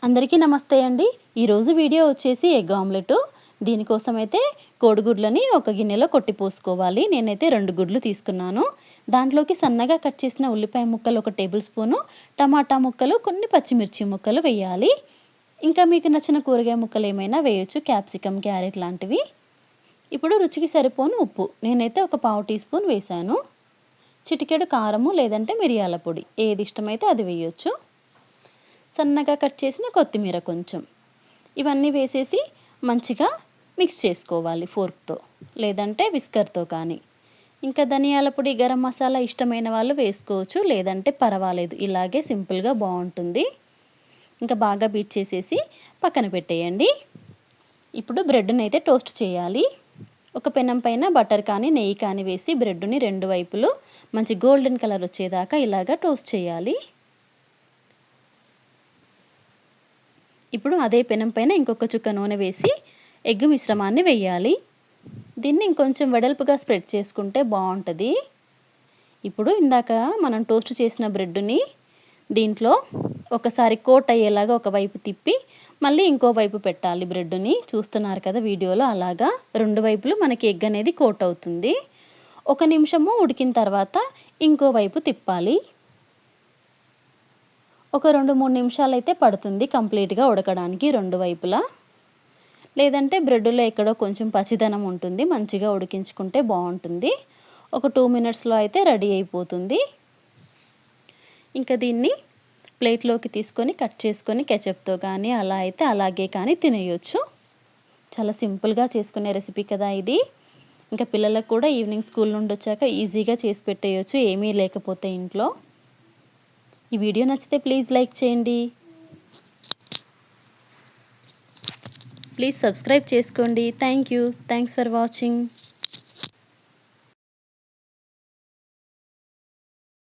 అందరికీ నమస్తే అండి. ఈరోజు వీడియో వచ్చేసి ఎగ్ ఆమ్లెట్. దీనికోసం అయితే కోడిగుడ్లని ఒక గిన్నెలో కొట్టి పోసుకోవాలి. నేనైతే 2 గుడ్లు తీసుకున్నాను. దాంట్లోకి సన్నగా కట్ చేసిన ఉల్లిపాయ ముక్కలు 1 టేబుల్ స్పూను, టమాటా ముక్కలు, కొన్ని పచ్చిమిర్చి ముక్కలు వేయాలి. ఇంకా మీకు నచ్చిన కూరగాయ ముక్కలు ఏమైనా వేయొచ్చు, క్యాప్సికమ్, క్యారెట్ లాంటివి. ఇప్పుడు రుచికి సరిపోను ఉప్పు నేనైతే ఒక పావు టీ స్పూన్ వేశాను. చిటికెడు కారము లేదంటే మిరియాల పొడి ఏది ఇష్టమైతే అది వేయొచ్చు. సన్నగా కట్ చేసిన కొత్తిమీర కొంచెం, ఇవన్నీ వేసేసి మంచిగా మిక్స్ చేసుకోవాలి ఫోర్క్తో లేదంటే విస్కర్తో కానీ. ఇంకా ధనియాల పొడి, గరం మసాలా ఇష్టమైన వాళ్ళు వేసుకోవచ్చు, లేదంటే పర్వాలేదు, ఇలాగే సింపుల్గా బాగుంటుంది. ఇంకా బాగా బీట్ చేసేసి పక్కన పెట్టేయండి. ఇప్పుడు బ్రెడ్ని అయితే టోస్ట్ చేయాలి. ఒక పెనం పైన బటర్ కానీ నెయ్యి కానీ వేసి బ్రెడ్ని 2 వైపులు మంచి గోల్డెన్ కలర్ వచ్చేదాకా ఇలాగా టోస్ట్ చేయాలి. ఇప్పుడు అదే పెనం పైన ఇంకొక చుక్క నూనె వేసి ఎగ్ మిశ్రమాన్ని వేయాలి. దీన్ని ఇంకొంచెం వెడల్పుగా స్ప్రెడ్ చేసుకుంటే బాగుంటుంది. ఇప్పుడు ఇందాక మనం టోస్ట్ చేసిన బ్రెడ్ని దీంట్లో ఒకసారి కోట్ అయ్యేలాగా ఒకవైపు తిప్పి మళ్ళీ ఇంకో వైపు పెట్టాలి బ్రెడ్ని. చూస్తున్నారు కదా వీడియోలో, అలాగా 2 వైపులు మనకి ఎగ్ అనేది కోట్ అవుతుంది. 1 నిమిషము ఉడికిన తర్వాత ఇంకో వైపు తిప్పాలి. ఒక 2-3 నిమిషాలు అయితే పడుతుంది కంప్లీట్గా ఉడకడానికి 2 వైపులా. లేదంటే బ్రెడ్లో ఎక్కడో కొంచెం పచ్చిదనం ఉంటుంది, మంచిగా ఉడికించుకుంటే బాగుంటుంది. ఒక 2 మినిట్స్లో అయితే రెడీ అయిపోతుంది. ఇంకా దీన్ని ప్లేట్లోకి తీసుకొని కట్ చేసుకొని కెచప్తో కానీ అలా అయితే అలాగే కానీ తినేయొచ్చు. చాలా సింపుల్గా చేసుకునే రెసిపీ కదా ఇది. ఇంకా పిల్లలకు కూడా ఈవినింగ్ స్కూల్ నుండి వచ్చాక ఈజీగా చేసి పెట్టేయచ్చు ఏమీ లేకపోతే ఇంట్లో. ఈ వీడియో నచ్చితే ప్లీజ్ లైక్ చేయండి, ప్లీజ్ సబ్స్క్రైబ్ చేసుకోండి. Thanks for watching.